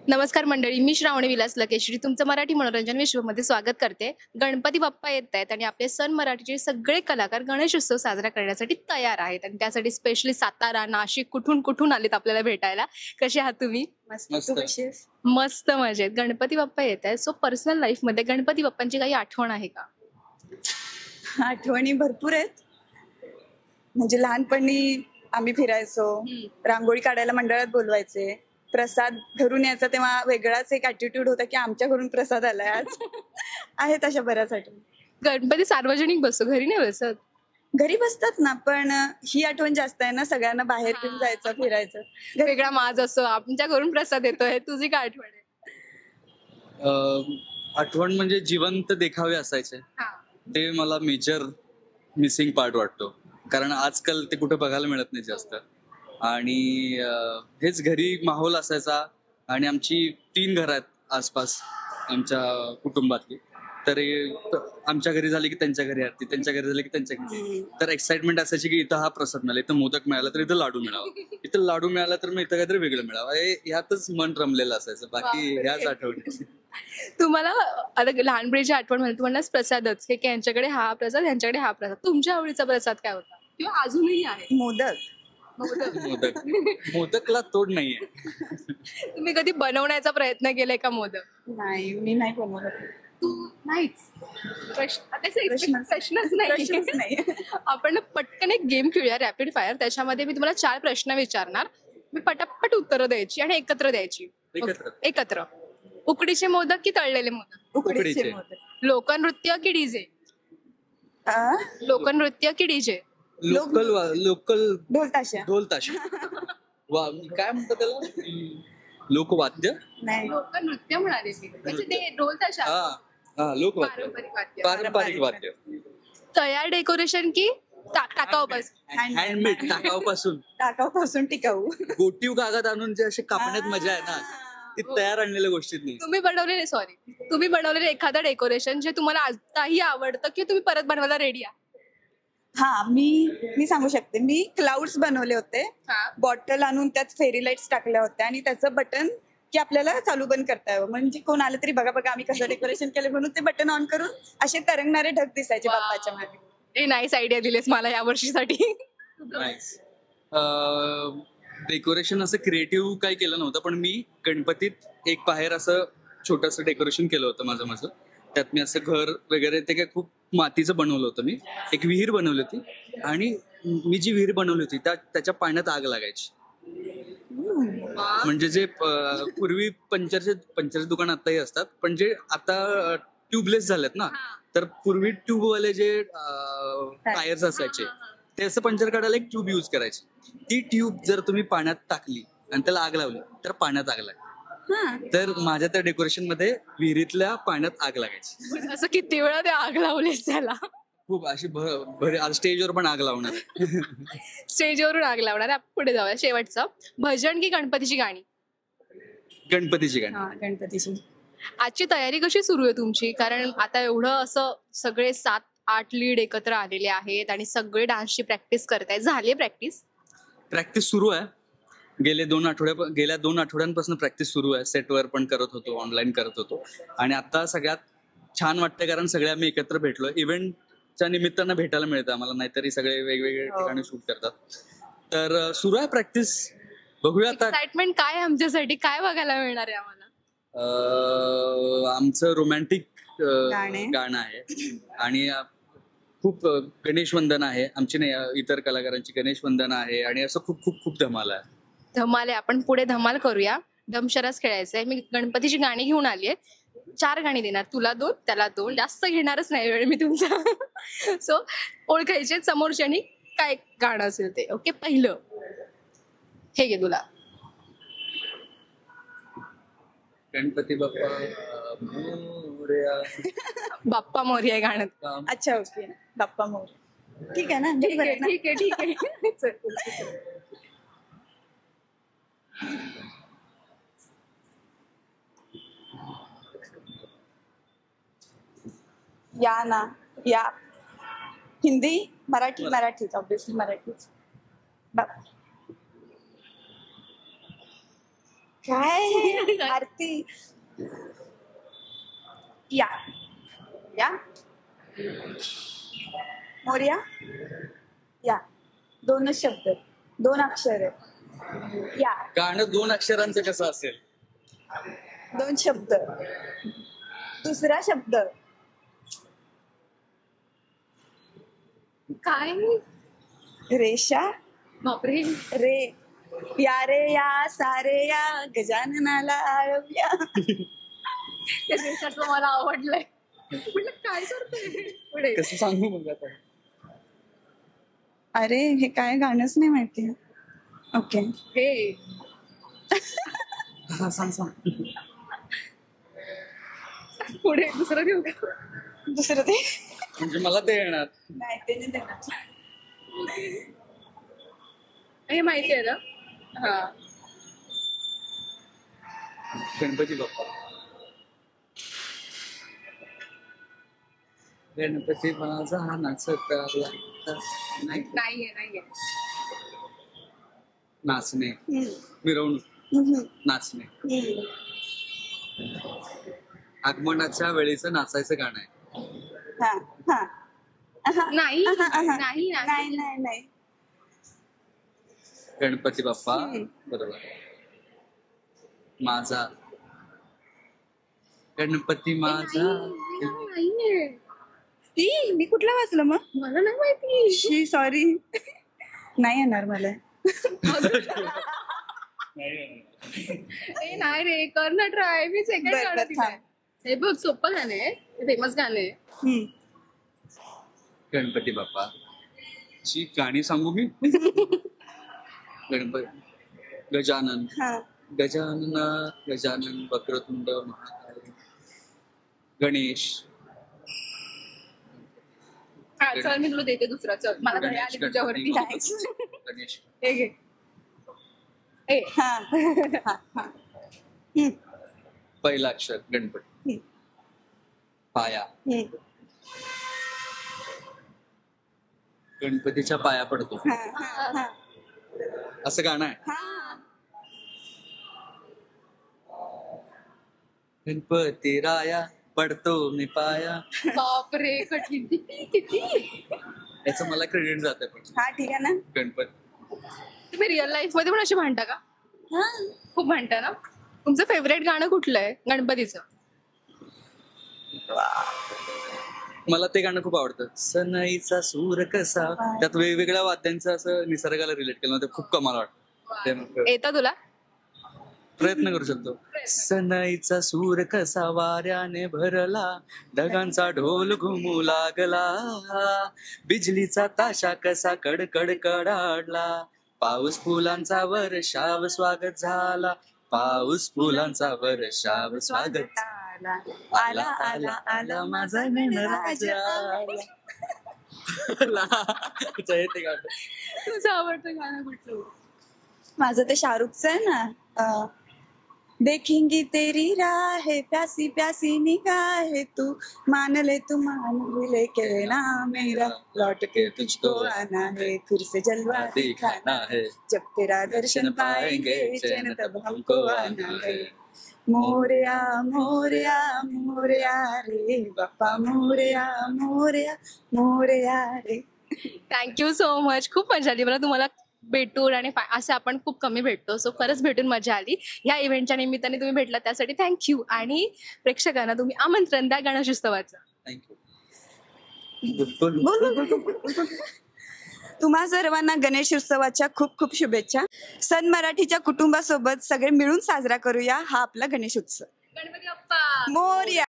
नमस्कार मंडळी, मी श्रावणी विलास लकेश्री तुमचं मराठी मनोरंजन विश्वमध्ये स्वागत करते. गणपती बाप्पा येत आहेत आणि आपले सण मराठीचे सगळे कलाकार गणेश उत्सव साजरा करण्यासाठी तयार आहेत आणि त्यासाठी स्पेशली सातारा, नाशिक कुठून कुठून आलेत आपल्याला भेटायला. कसे आहात तुम्ही? मस्त. मस्त. तू कशी आहेस? मस्त मजेत. गणपती बाप्पा येत आहेत, सो पर्सनल लाईफमध्ये गणपती बाप्पांची काही आठवण आहे का? आठवणी भरपूर आहेत. म्हणजे लहानपणी आम्ही फिरायचो, रांगोळी काढायला मंडळात बोलवायचे, प्रसाद घरून यायचा तेव्हा वेगळाच एक ऍटिट्यूड होता की आमच्या घरून प्रसाद आलाय आज. आहेत अशा बऱ्याच आठवणी. गणपती सार्वजनिक बसतो, घरी नाही बसत. घरी बसतात ना, पण ही आठवण जास्त आहे ना, सगळ्यांना बाहेर घेऊन जायचं, फिरायचं. वेगळा माज असतो, आमच्या घरून प्रसाद येतोय. तुझी काय आठवण आहे? आठवण म्हणजे जिवंत देखावे असायचे, हा. ते मला मेजर मिसिंग पार्ट वाटतो. कारण आजकाल ते कुठे बघायला मिळत नाही जास्त. आणि हेच घरी माहोल असायचा. आणि आमची 3 घरं आहेत आसपास आमच्या कुटुंबातली. तर आमच्या घरी झाली की त्यांच्या घरी आरती, त्यांच्या घरी झाली की त्यांच्या घरी. तर एक्साइटमेंट असायची की इथं हा प्रसाद मिळाला, इथं मोदक मिळाला तर इथं लाडू मिळावा, इथं लाडू मिळाला तर मग इथं काहीतरी वेगळं मिळावं. ह्यातच मन रमलेलं असायचं. बाकी ह्याच आठवणी. तुम्हाला आता लहानपणीची आठवण म्हणजे तुम्हाला प्रसादच की यांच्याकडे हा प्रसाद, यांच्याकडे हा प्रसाद. तुमच्या आवडीचा प्रसाद काय होता किंवा अजूनही आहे? मोदक. मोदक. मोदकला तोड नाहीये. तुम्ही कधी बनवण्याचा प्रयत्न केलाय का मोदक? नाही, मी नाही बनवत. तू नाहीच. प्रश्नच प्रश्नच नाही. नाही. आपण पटकन एक गेम खेळूया, रॅपिड फायर. त्याच्यामध्ये मी तुम्हाला 4 प्रश्न विचारणार, मी पटापट उत्तरं द्यायची आणि एकत्र द्यायची. एकत्र. उकडीचे मोदक की तळलेले मोदक? उकडीचे मोदक. लोकनृत्य की डीजे? लोकनृत्य की डीजे? लोकल ढोल ताशा. ढोल ताशा. काय म्हणतात त्याला? लोकवाद्य. नाही. लोकनृत्य म्हणाले मी. म्हणजे ते ढोल ताशा. हा लोकवाद्य, पारंपरिक वाद्य. पारंपरिक वाद्य. तयार डेकोरेशन की टाकाऊपासून? हँडमेड, टाकाऊपासून टिकाऊ. गोटीव कागद आणून जे असे कापण्यात मजा आहे ना, ती तयार आणलेल्या गोष्टीत नाही. तुम्ही बनवलेले एखादं डेकोरेशन जे तुम्हाला आताही आवडतं की तुम्ही परत बनवायला रेडी आहात? हा, मी सांगू शकते. मी क्लाउड्स बनवले होते. बॉटल आणून त्यात फेरी लाईट्स टाकल्या होत्या आणि त्याचं बटन की आपल्याला चालू बंद करता यावं, म्हणजे कोण आलं तरी बघा बघा आम्ही कसं डेकोरेशन केलं म्हणून ते बटन ऑन करून असे तरंगणारे ढग दिसायचे बाप्पाच्या मागे. हे नाईस आयडिया दिलेस मला या वर्षीसाठी. डेकोरेशन असं क्रिएटिव्ह काही केलं नव्हतं, पण मी गणपतीत एक बाहेर असं छोटंसं डेकोरेशन केलं होतं माझं. त्यात मी असं घर वगैरे ते काय खूप मातीचं बनवलं होतं. मी एक विहीर बनवली होती आणि मी जी विहीर बनवली होती त्याच्या पाण्यात आग लागायची. म्हणजे जे पूर्वी पंचरचे दुकान आताही असतात, पण जे आता ट्यूबलेस झालेत ना, तर पूर्वी ट्यूबवाले जे टायर्स असायचे ते असं पंचर काढायला एक ट्यूब यूज करायची. ती ट्यूब जर तुम्ही पाण्यात टाकली आणि त्याला आग लावली तर पाण्यात आग लागली. तर माझ्या त्या डेकोरेशन मध्ये विहिरीतल्या पाण्यात आग लागायची. असं किती वेळा ते आग लावलीस त्याला? खूप अशी स्टेजवर पण आग लावणार. स्टेजवरून आग लावणार. पुढे जाऊया. शेवटचं, भजन की गणपतीची गाणी? गणपतीची गाणी. गणपतीची. आजची तयारी कशी सुरू आहे तुमची? कारण आता एवढं असं सगळे 7-8 लीड एकत्र आलेले आहेत आणि सगळे डान्सची प्रॅक्टिस करतायत. झाली प्रॅक्टिस? प्रॅक्टिस सुरू आहे. गेल्या 2 आठवड्यांपासून प्रॅक्टिस सुरू आहे. सेटवर पण करत होतो, ऑनलाईन करत होतो. आणि आता सगळ्यात छान वाटतंय कारण सगळे आम्ही एकत्र भेटलो. इव्हेंटच्या निमित्तानं भेटायला मिळतं आम्हाला, नाहीतरी सगळे वेगवेगळे ठिकाणी शूट करतात. तर सुरू आहे प्रॅक्टिस. बघूया आता. एक्साइटमेंट काय आमच्यासाठी, काय बघायला मिळणार आहे आम्हाला? आमचं रोमॅन्टिक गाणं आहे आणि खूप गणेश वंदन आहे आमची, नाही इतर कलाकारांची गणेश वंदन आहे आणि असं खूप खूप खूप धमाल आहे. धमाल आहे. आपण पुढे धमाल करूया. दमशरास खेळायचंय. मी गणपतीची गाणी घेऊन आलीये. 4 गाणी देणार, तुला 2, त्याला 2. जास्त घेणारच नाही वेळ मी तुमचा. सो ओळखायचे समोरच्यानी काय गाणं असेल ते. ओके, पहिलं हे घे तुला. गणपती बाप्पा मोरया. बाप्पा मोरया गाणं. अच्छा, ओके. बाप्पा मोरया. ठीक आहे ना? ठीक आहे. या ना या. हिंदी, मराठीच ऑब्विसली मराठीच. काय आरती या या मोर्या या 2च शब्द 2 अक्षर आहे या गाणं 2 अक्षरांचं कसं असेल? 2 शब्द दुसरा शब्द काय रेषा बापरे. रे या रे या सारे या गजाननाला आळवूया. ते देशाचं मला आवडलंय. म्हटलं काय करतोय पुढे. कसं सांगू मग आता? अरे हे काय गाणंच नाही माहिती. ओके हे हा, सांग. पुढे दुसरं घेऊ का? दुसरं ते म्हणजे मला ते येणार. नाही ते नाही देणार. हे माहिती आहे ना. हा गणपती बाप्पा. गणपती माझा नाचत आला. नाही, नाहीये. नाचणे, हम्म, मिरवणूक, हम्म, नाचणे. हम्म. आगमनाच्या वेळेचं नाचायचं गाणं आहे. हा हा नाही नाही नाही नाही नाही नाही गणपती बाप्पा. हम्म. बरोबर. माझा गणपती माझा. नाहीये. ती मी कुठला वाचलं मग मला नाही माहिती. शी सॉरी नाही येणार मला. ए नाही रे, कर ना ट्राय. मी सेकंड बरं, गाणं बरं, दिलंय. थांब. हे बघ सोपं गाणं आहे, फेमस गाणं आहे. हम्म. गणपती बाप्पा ची गाणी सांगू मी. गणपती गजानन हा गजानन वक्रतुंड महाकाय. गणेश. हा चल मी तुला देते दुसरा. चल मला घरी गणेश, आली तुझ्यावरती. गणपती, गणेश. हे घे. ए हा हा हा हम्म, पहिला अक्षर गणपती. हम्म, पाया. हम्म. गणपतीच्या पाया पडतो हा, हा, हा. असं गाणं आहे. हा. गणपती राया पडतो मी पाया. बापरे कठीण. किती याचं मला क्रेडिट जाते. पण हा ठीक आहे ना. गणपती. तुम्ही रिअल लाईफ मध्ये पण असे म्हणता का? हा खूप म्हणता ना. तुमचं फेवरेट गाणं कुठलं आहे गणपतीचं? मला ते गाणं खूप आवडतं. सनईचा सूर कसा. त्यात वेगवेगळ्या वाद्यांचं असं निसर्गाला रिलेट केलं ते खूप कमाल वाटतं. ते मग येतं तुला? प्रयत्न करू शकतो. सनईचा सूर कसा वाऱ्याने भरला. ढगांचा ढोल घुमू लागला. बिजलीचा ताशा कसा कडकड कडाडला. पाऊस फुलांचा वर्षाव स्वागत झाला. पाऊस फुलांचा वर्षाव स्वागत. आला आला आला माझा गणराजा आला. ते गाणं. तुझं आवडतं गाणं कुठलं? माझं ते शाहरुखचं आहे ना. देखेंगी तेरी राह प्यासी प्यासी निगाह तू मान ले कहना मेरा लौट के तुझको आना है फिर से जलवा दिखाना है. जब तेरा दर्शन पाएंगे चैन तब हमको आना है. मोरया मोरया मोरया रे बाप्पा मोरया मोरया मोरया रे. Thank you so much. खूप मजा आली मला तुम्हाला भेटून. आणि असं आपण खूप कमी भेटतो, सो खरंच भेटून मजा आली. ह्या इव्हेंटच्या निमित्ताने तुम्ही भेटला त्यासाठी थँक्यू. आणि प्रेक्षकांना तुम्ही आमंत्रण द्या गणेशोत्सवाचं. थँक्यू. बोल बोल बोल. तुम्हा सर्वांना गणेश उत्सवाच्या खूप खूप शुभेच्छा. सन मराठीच्या कुटुंबासोबत सगळे मिळून साजरा करूया हा आपला गणेश उत्सव. गणपती बाप्पा मोरया.